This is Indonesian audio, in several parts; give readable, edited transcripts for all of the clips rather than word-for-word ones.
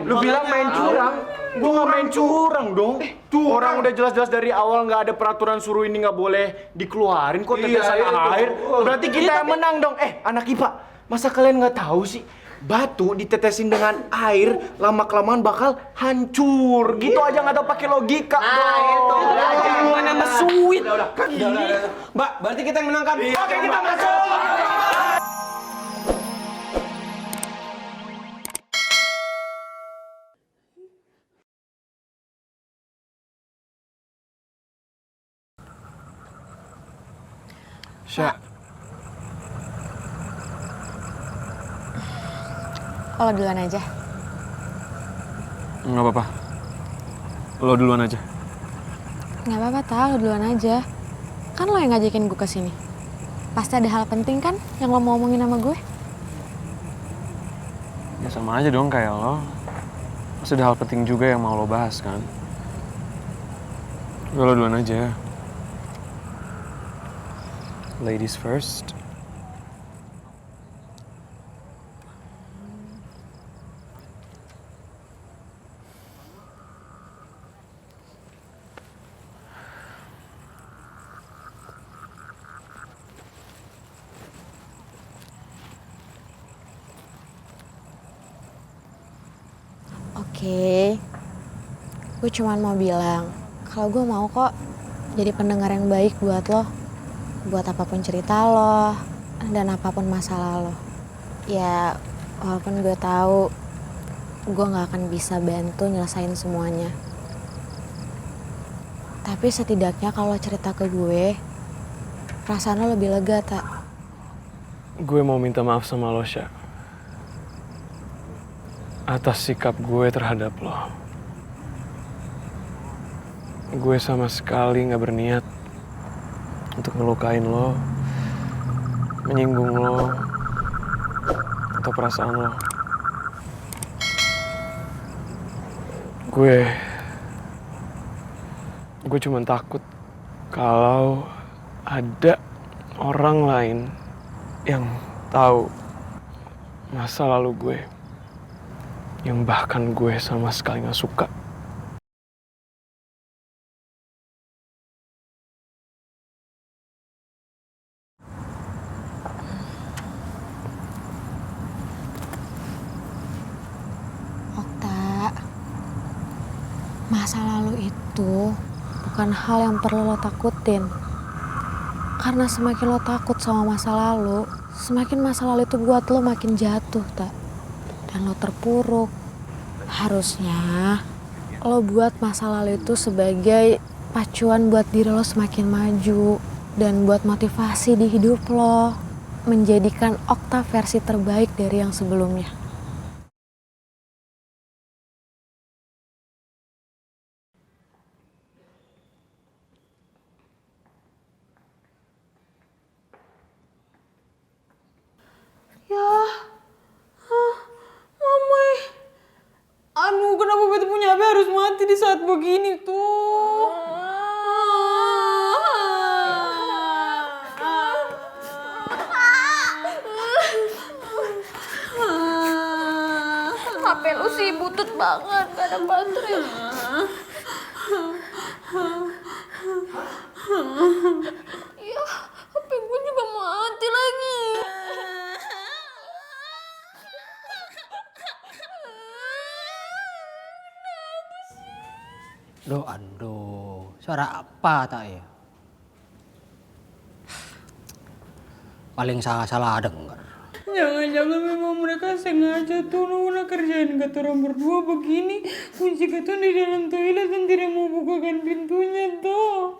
Lu bilang main curang? Gua nggak main curang dong. Orang udah jelas-jelas dari awal nggak ada peraturan suruh ini nggak boleh dikeluarin kok tetesan air. Berarti kita yang menang dong. Anak IPA, masa kalian nggak tahu sih? Batu ditetesin dengan air lama-kelamaan bakal hancur. Gitu aja nggak tahu pakai logika. Itu. Gimana sama suit? Mbak, berarti kita yang menangkan. Oke, kita masuk. Sya, Kalau duluan aja. nggak apa-apa. Lo duluan aja. Nggak apa-apa, lo duluan aja. Kan lo yang ngajakin gue kesini. Pasti ada hal penting kan yang lo mau omongin sama gue? Ya sama aja dong kayak lo. Pasti ada hal penting juga yang mau lo bahas kan. Udah, lo duluan aja. Ladies first. Oke. Gue cuman mau bilang, kalau gue mau kok jadi pendengar yang baik buat lo. Buat apapun cerita lo, dan apapun masalah lo. Ya, walaupun gue tahu gue gak akan bisa bantu nyelesain semuanya. Tapi setidaknya kalau cerita ke gue, perasaan lo lebih lega, tak? Gue mau minta maaf sama lo, Sya. Atas sikap gue terhadap lo. Gue sama sekali gak berniat untuk ngelukain lo, menyinggung lo, atau perasaan lo. Gue cuma takut kalau ada orang lain yang tahu masa lalu gue, yang bahkan gue sama sekali gak suka. Okta, masa lalu itu bukan hal yang perlu lo takutin. Karena semakin lo takut sama masa lalu, semakin masa lalu itu buat lo makin jatuh, tak? Dan lo terpuruk. Harusnya lo buat masa lalu itu sebagai pacuan buat diri lo semakin maju. Dan buat motivasi di hidup lo. Menjadikan Okta versi terbaik dari yang sebelumnya. Aduh, kenapa beta punya HP harus mati di saat begini tuh? HP lu sih butut banget, gak ada baterai. Ya, HP gue juga mati lagi. Aduh, suara apa tak ya? Paling salah dengar. Jangan-jangan memang mereka sengaja tuh Nuna kerjain kata orang berdua begini. Kunci kata di dalam toilet dan tidak mau bukakan pintunya tuh.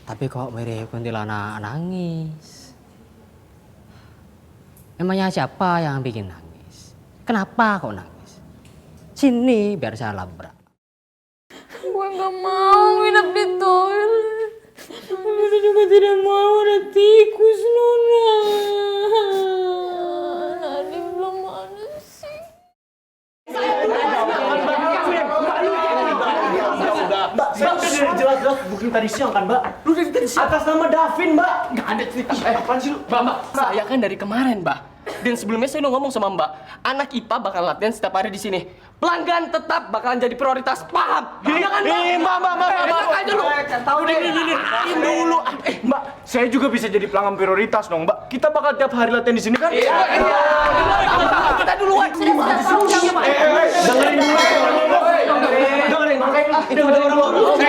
Tapi kok mirip kuntilanak nangis? Emangnya siapa yang bikin nangis? Kenapa kok nangis? Sini biar saya labrak. Gue gak mau nginep di toilet. Nuna juga tidak mau ada tikus, Nuna. Nadine belum ada sih. Jelas-jelas tadi siang kan, Mbak? Lu dari tadi siang? Atas nama Davin, Mbak. Nggak ada cerita. Apaan sih lu? Mbak, saya kan dari kemarin, Mbak. Dan sebelumnya saya udah ngomong sama Mbak, anak IPA bakal latihan setiap hari di sini. Pelanggan tetap bakalan jadi prioritas, paham? Iya kan, Mbak? Mbak. Enak aja lu. Tahu deh. Diam dulu. Mbak, saya juga bisa jadi pelanggan prioritas dong, Mbak. Kita bakal tiap hari latihan di sini kan? Iya. Kita duluan. Dengerin dulu.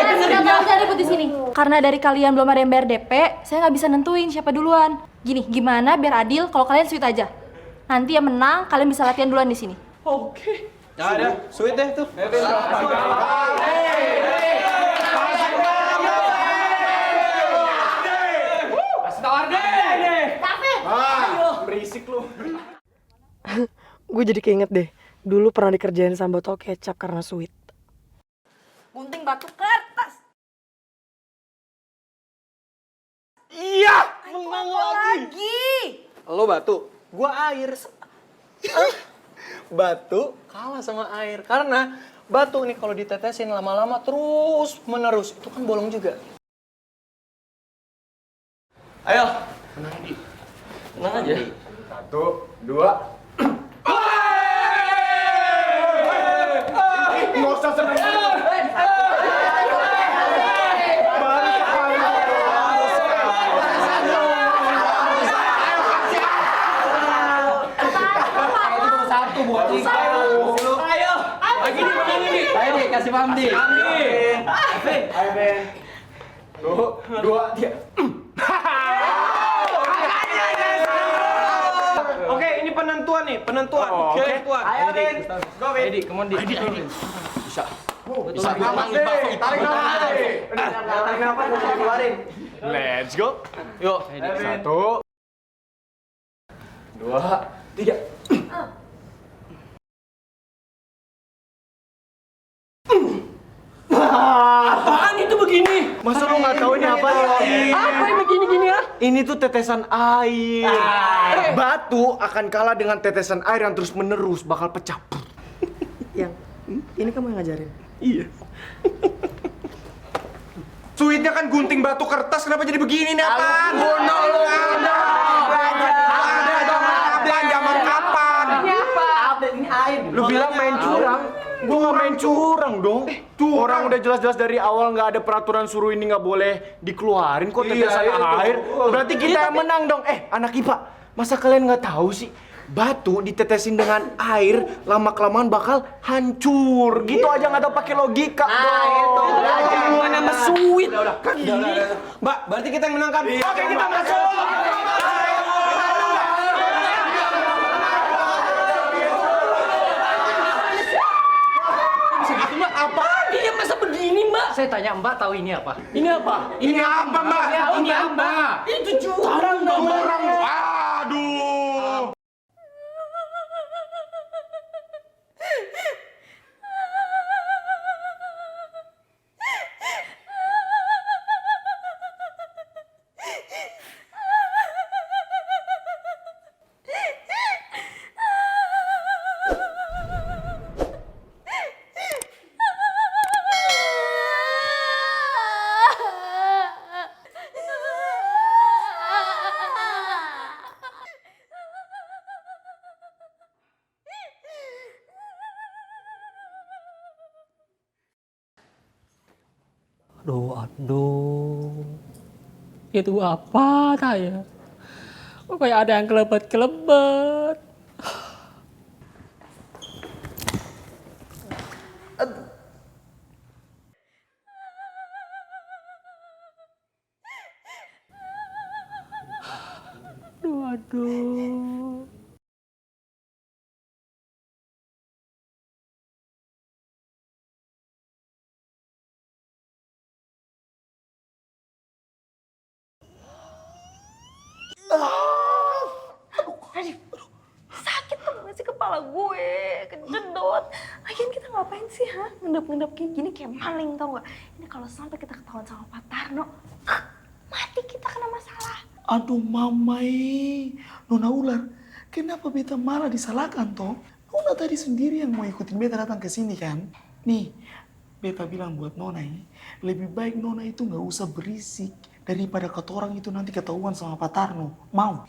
Jangan ribut di sini. Karena dari kalian belum ada yang bayar DP, saya nggak bisa nentuin siapa duluan. Gini, gimana biar adil kalau kalian sweet aja. Nanti yang menang, kalian bisa latihan duluan di sini. Oke. Ya ada, sweet deh tuh. Berisik lu. Gue jadi keinget deh, dulu pernah dikerjain sama botol kecap karena sweet. Gunting batu kertas. Iya, menang lagi. Lo batu, gua air. Batu kalah sama air karena batu nih kalau ditetesin lama-lama terus menerus itu kan bolong juga. Ayo. Tenang aja. 1, 2. Nggak usah seneng. Kasih paham di. Ayo, Ben. 2, 3. Oke, ini penentuan nih, penentuan. Oh, oke. Penentuan. Ayo, Ben. Go, Ben. Edi, come on, Di. Bisa. Bisa Napas deh, tarik napas deh. Tarik nafas, mau keluarin. Let's go. Yuk. 1, 2, 3. Apaan itu begini? Masa lu nggak tahu ini apa? Apa yang begini-gini ya? Ini tuh tetesan air. Batu akan kalah dengan tetesan air yang terus menerus bakal pecah. Yang, ini kamu yang ngajarin? Iya. Sweetnya kan gunting batu kertas, kenapa jadi begini nih apaan? Bono lu. Ada zaman kapan? Lu bilang main curang? Gua nggak main curang dong. Orang udah jelas-jelas dari awal nggak ada peraturan suruh ini nggak boleh dikeluarin kok tetesan air. Berarti kita yang menang dong. Anak IPA, masa kalian nggak tahu sih? Batu ditetesin dengan air lama-kelamaan bakal hancur. Gitu aja nggak tahu pakai logika. Itu hubungan sama sweet. Mbak, berarti kita yang menangkan. Oke, kita masuk. Apaan? Iya masa begini, Mbak? Saya tanya Mbak tahu ini apa? Ini apa? Ini apa, Mbak? Ini apa? Itu curang dong. Aduh. Aduh. Itu apa saya? Kok kayak ada yang kelebet-kelebet. Aduh. Sakit banget sih kepala gue, kejedot. Lagian kita ngapain sih, ha? Ngendap-ngendap kayak gini kayak maling, tau gak? Ini kalau sampai kita ketahuan sama Pak Tarno, mati kita kena masalah. Aduh mamai, Nona Ular, kenapa beta malah disalahkan toh? Nona tadi sendiri yang mau ikutin beta datang ke sini kan? Nih, beta bilang buat Nona ini, lebih baik Nona itu nggak usah berisik daripada kata orang itu nanti ketahuan sama Pak Tarno. Mau?